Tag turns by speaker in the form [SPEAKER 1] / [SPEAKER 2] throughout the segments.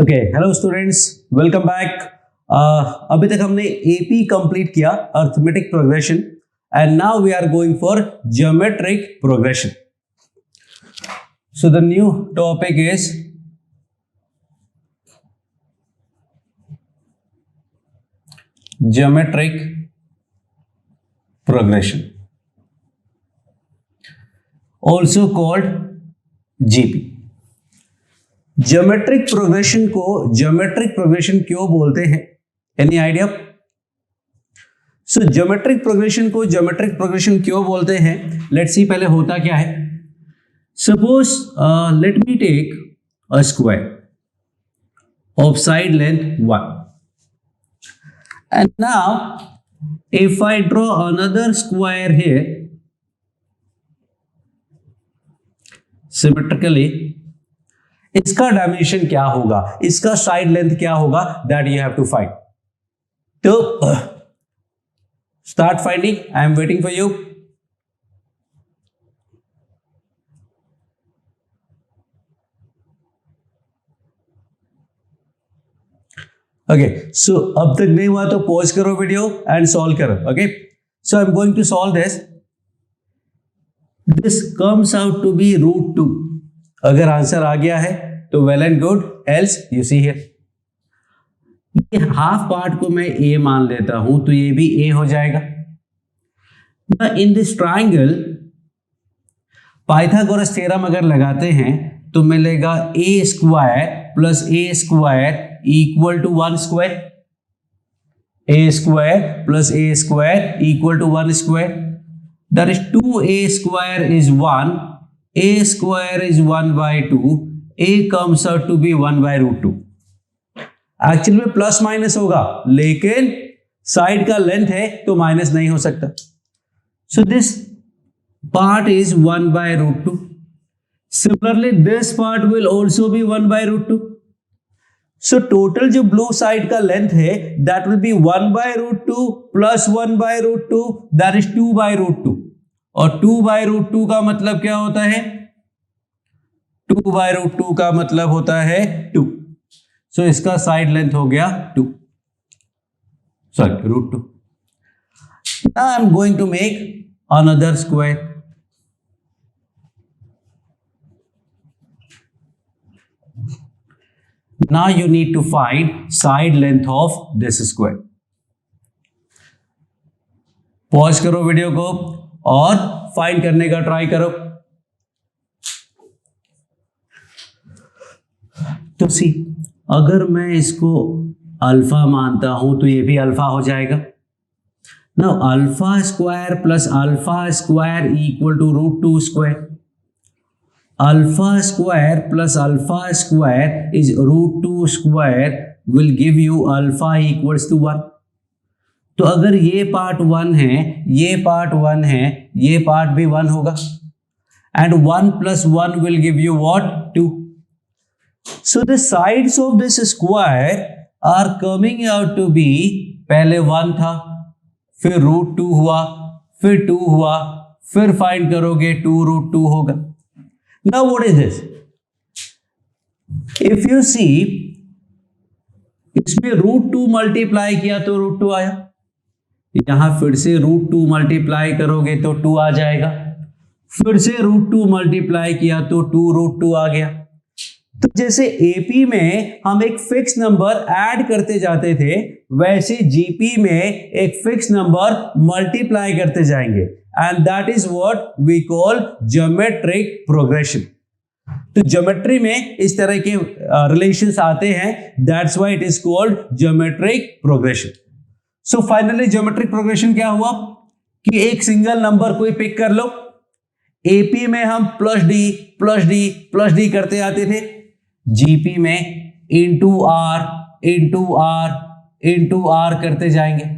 [SPEAKER 1] Okay, hello students, welcome back. अभी तक हमने एपी कंप्लीट किया, arithmetic progression, and now we are going for geometric progression. So the new topic is geometric progression, also called GP। Geometric progression को geometric progression क्यों बोलते हैं? Any idea? So geometric progression को geometric progression क्यों बोलते हैं? Let's see पहले होता क्या है। Suppose let me take a square of side length 1 and now if I draw another square here symmetrically, इसका डायमेंशन क्या होगा, इसका साइड लेंथ क्या होगा, that you have to find. तो start finding, I am waiting for you. Okay, so अब तक नहीं हुआ तो पॉज करो वीडियो एंड सॉल्व करो। Okay, so I am going to solve this. This comes out to be √2। अगर answer आ गया है तो well and good, else you see here, ये हाफ पार्ट को मैं ए मान लेता हूं तो ये भी ए हो जाएगा। In this triangle Pythagoras theorem अगर लगाते हैं तो मिलेगा a square plus a square equal to 1 square, a square plus a square equal to 1 square. That is 2a square is 1, a square is 1 by 2, a comes out to be 1 by √2। Actual में plus minus होगा, लेकिन side का length है तो minus नहीं हो सकता। So this part is 1 by √2। Similarly this part will also be 1 by √2। So total जो ब्लू साइड का लेंथ है that will be 1 by √2 plus 1 by √2, that is 2 by √2। और 2 by √2 का मतलब क्या होता है? 2 by √2 का मतलब होता है 2। सो इसका साइड लेंथ हो गया 2, sorry √2। Now I am going to make another square. Now you need to find side length of this square। Pause करो वीडियो को और फाइंड करने का ट्राई करो। तो सी, अगर मैं इसको अल्फा मानता हूं तो ये भी अल्फा हो जाएगा। Now alpha square plus alpha square equal to √2 square. Alpha square plus alpha square is √2 square will give you alpha equals to 1। तो अगर ये पार्ट 1 है, ये पार्ट 1 है, ये पार्ट भी 1 होगा, and 1 plus 1 will give you what? 2। So the sides of this square are coming out to be, पहले 1 था, फिर √2 हुआ, फिर 2 हुआ, फिर फाइंड करोगे 2 √2 होगा। Now what is this? If you see, इसमें √2 मल्टीप्लाई किया तो √2 आया, यहां फिर से √2 मल्टीप्लाई करोगे तो 2 आ जाएगा, फिर से √2 मल्टीप्लाई किया तो 2 √2 आ गया। तो जैसे एपी में हम एक फिक्स नंबर ऐड करते जाते थे, वैसे जीपी में एक फिक्स नंबर मल्टीप्लाई करते जाएंगे, and that is what we call geometric progression। तो ज्योमेट्री में इस तरह के रिलेशंस आते हैं, that's why it is called geometric progression। So finally geometric progression क्या हुआ कि एक सिंगल नंबर कोई पिक कर लो। एपी में हम plus D plus D plus D करते आते थे, जीपी में इंटू आर करते जाएंगे।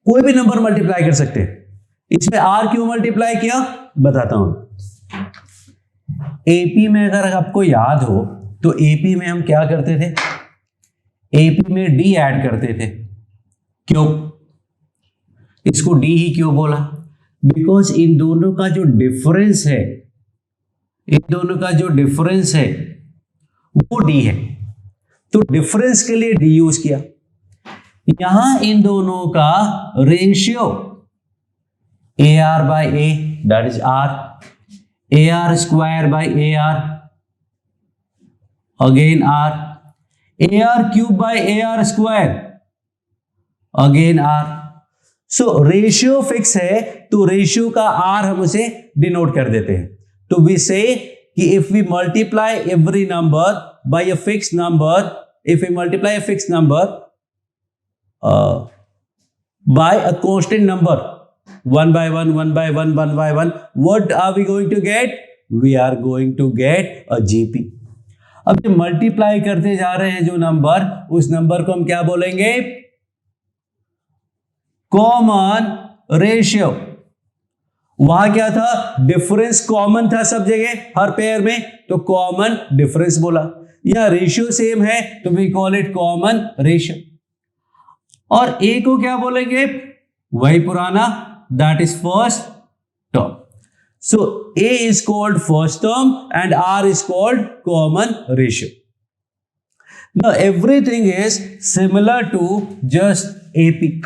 [SPEAKER 1] कोई भी नंबर मल्टीप्लाई कर सकते हैं। इसमें आर क्यों मल्टीप्लाई किया बताता हूं। एपी में अगर आपको याद हो तो एपी में हम क्या करते थे? एपी में डी ऐड करते थे। क्यों? इसको डी ही क्यों बोला? बिकॉज इन दोनों का जो डिफरेंस है इन दोनों का जो डिफरेंस है वो d है, तो डिफरेंस के लिए d यूज किया। यहां इन दोनों का ratio AR by A, that is R, AR square by AR, again R, AR cube by AR square, again R. So ratio fix है, तो रेशियो का R हम उसे डिनोट कर देते हैं। तो वी से कि if we multiply every number by a fixed number, if we multiply a fixed number by a constant number, 1 by 1, 1 by 1, 1 by 1, what are we going to get? We are going to get a GP. अब ये multiply करते जा रहे हैं जो number, उस number को हम क्या बोलेंगे? Common ratio. वहां क्या था? डिफरेंस कॉमन था सब जगह, हर पेयर में, तो कॉमन डिफरेंस बोला। या रेशियो सेम है तो we call it common ratio. और ए को क्या बोलेंगे? वही पुराना, that is first term. So A is called first term and R is called common ratio. Now everything is similar to just AP.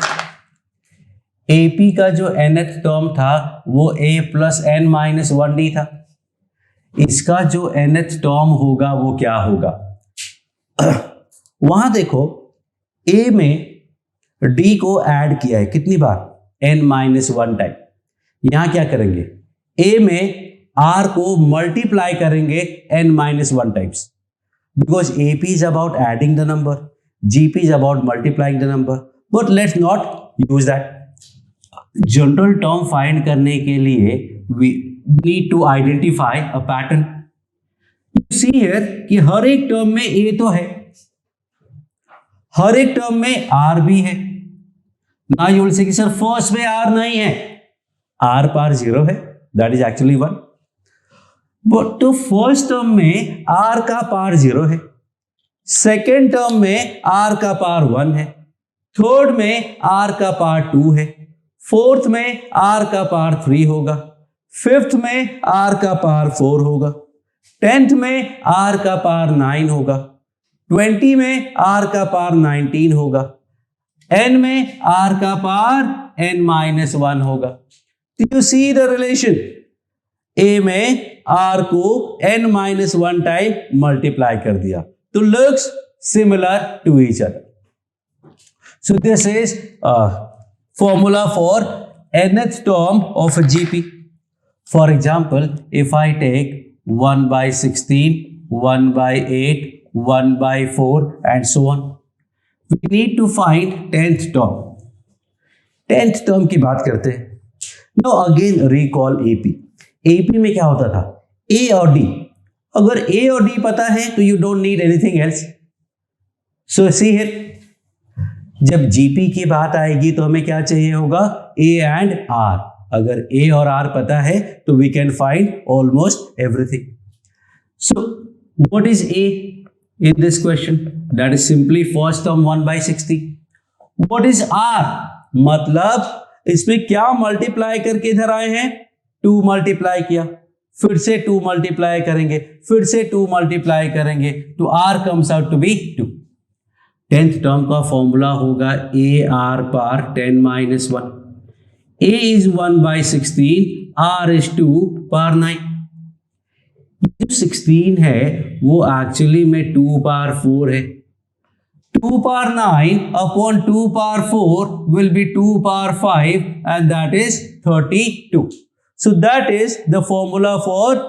[SPEAKER 1] AP का जो nth टर्म था वो a plus n minus 1d था। इसका जो nth term होगा वो क्या होगा? वहां देखो a में d को ऐड किया है कितनी बार? n minus 1 time. यहां क्या करेंगे? a में r को मल्टीप्लाई करेंगे n minus 1 times, because ap is about adding the number, gp is about multiplying the number, but let's not use that. General term find करने के लिए we need to identify a pattern. You see here कि हर एक term में ए तो है, हर एक टर्म में आर भी है ना। यू विल से कि सर फर्स्ट में आर नहीं है, आर पार 0 है, दैट इज एक्चुअली 1। बट तो फर्स्ट टर्म में आर का पार 0 है, सेकेंड टर्म में आर का पार 1 है, थर्ड में आर का पार 2 है, फोर्थ में आर का पार 3 होगा, फिफ्थ में आर का पार 4 होगा, 10th में आर का पार 9 होगा, 20 में आर का पार 19 होगा, n में आर का पार n माइनस 1 होगा। You see the relation, a में r को n माइनस 1 टाइम मल्टीप्लाई कर दिया, तो looks similar to each other. So this is formula for nth term of a GP. For example, if I take 1 by 16, 1 by 8, 1 by 4 and so on, we need to find 10th term. 10th term की बात करते हैं। Now again recall AP. AP में क्या होता था? A और D। अगर A और D पता है तो you don't need anything else. So see here, जब जीपी की बात आएगी तो हमें क्या चाहिए होगा? A and R. अगर ए और आर पता है तो we can find almost everything. So what is A in this question? That is simply first term 1 by 60। What is R? मतलब इसमें क्या मल्टीप्लाई करके इधर आए हैं? 2 मल्टीप्लाई किया, फिर से 2 मल्टीप्लाई करेंगे, फिर से 2 मल्टीप्लाई करेंगे, तो R comes out to be 2। 10th term का फॉर्मूला होगा A R power 10 minus 1। A is 1 by 16, R is 2 power 9। जो 16 है वो एक्चुअली में 2 पार 4 है। 2 power 9 upon 2 power 4 will be 2 power 5 and that is 32। So that is the formula for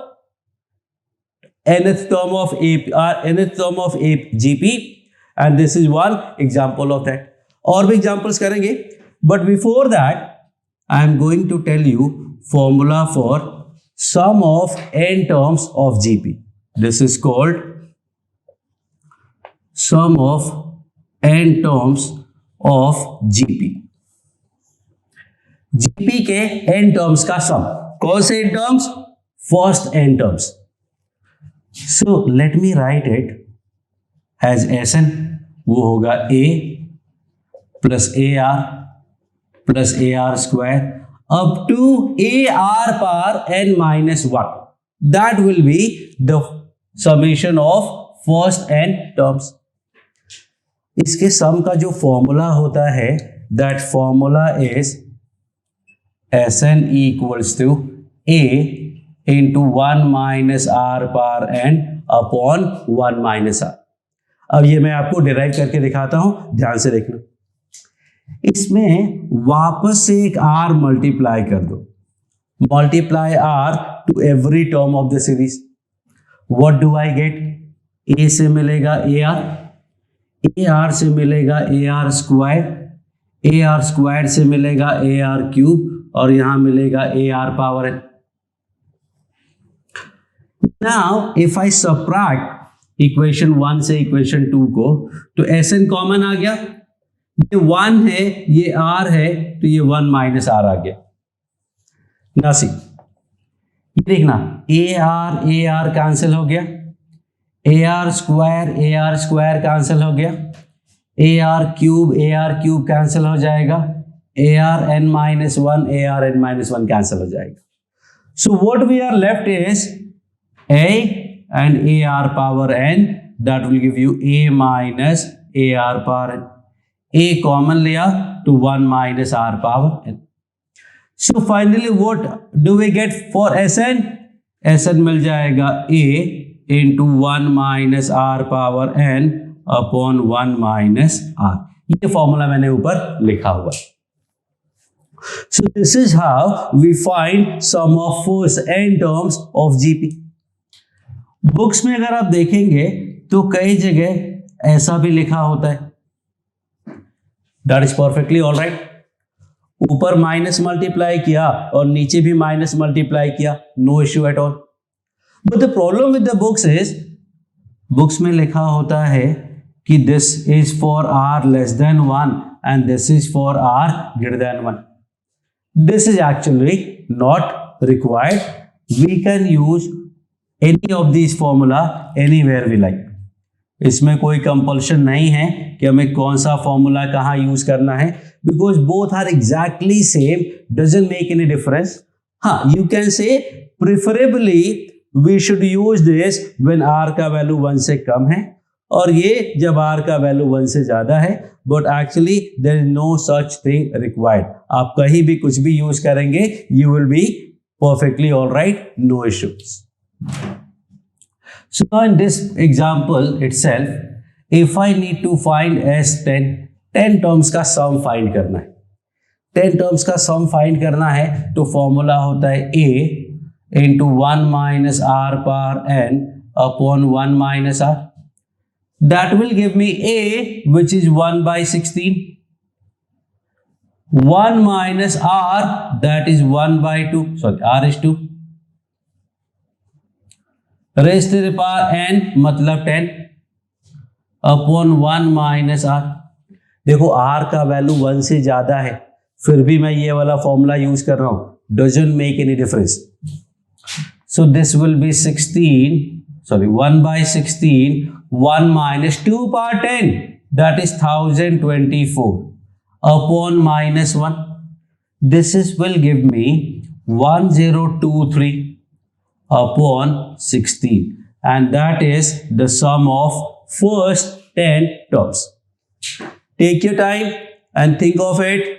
[SPEAKER 1] nth term of nth term of GP, and this is one example of that. और भी examples करेंगे, but before that I am going to tell you formula for sum of n terms of GP. This is called sum of n terms of GP. GP के n terms का sum, कौन से n terms? First n terms. So let me write it as Sn, वो होगा a plus AR plus AR square up to AR power n minus 1। that will be the summation of first n terms. इसके सम का जो formula होता है, that formula is Sn equals to a into 1 minus r power n upon 1 minus r. अब ये मैं आपको derive करके दिखाता हूं, ध्यान से देखना. इसमें वापस से एक r मल्टीप्लाई कर दो, multiply r to every term of the series. What do I get? a से मिलेगा ar से मिलेगा ar स्क्वायर से मिलेगा ar क्यूब, और यहां मिलेगा ar power n. Now if I subtract equation 1 से इक्वेशन 2 को, तो Sn कॉमन आ गया, ये 1 है, ये r है, तो ये 1 माइनस r आ गया. नासी ये देखना, ar कैंसिल हो गया, ar स्क्वायर कैंसिल हो गया, ar क्यूब कैंसिल हो जाएगा, arn-1 कैंसिल हो जाएगा. So what we are left is a and ar power n, that will give you a minus ar power n. a common लिया तो 1 minus r power n. So finally what do we get for Sn? Sn मिल जाएगा a into 1 minus r power n upon 1 minus r. ये formula मैंने ऊपर लिखा हुआ. So this is how we find sum of first n terms of GP. Books में अगर आप देखेंगे तो कई जगह ऐसा भी लिखा होता है. That is perfectly all right. ऊपर माइनस मल्टीप्लाई किया और नीचे भी माइनस मल्टीप्लाई किया, no issue at all. But the problem with the books is, books में लिखा होता है कि this is for r less than 1 and this is for r greater than 1. This is actually not required. We can use any of these formula anywhere we like. इसमें कोई compulsion नहीं है कि हमें कौन सा फॉर्मूला कहाँ यूज करना है, because both are exactly same, doesn't make any difference. हाँ, you can say preferably we should use this when r का वैल्यू 1 से कम है, और ये जब r का वैल्यू 1 से ज्यादा है. But actually there is no such thing required. आप कहीं भी कुछ भी यूज करेंगे, you will be perfectly all right, no issues. So now in this example itself, if I need to find S10 terms का सम फाइंड करना है, 10 terms का सम फाइंड करना है, तो फॉर्मूला होता है a into 1 minus r power n upon 1 minus r. That will give me a, which is 1 by 16. 1 minus r, that is 1 by 2. Sorry, r is 2. Raise to the power n मतलब 10 upon 1 minus r. देखो r का value 1 से ज्यादा है, फिर भी मैं ये वाला फॉर्मूला यूज कर रहा हूं, doesn't make any difference. So this will be 1 by 16, 1 minus 2 power 10, that is 1024 upon minus 1. This is will give me 1023 upon 16, and that is the sum of first 10 terms. Take your time and think of it.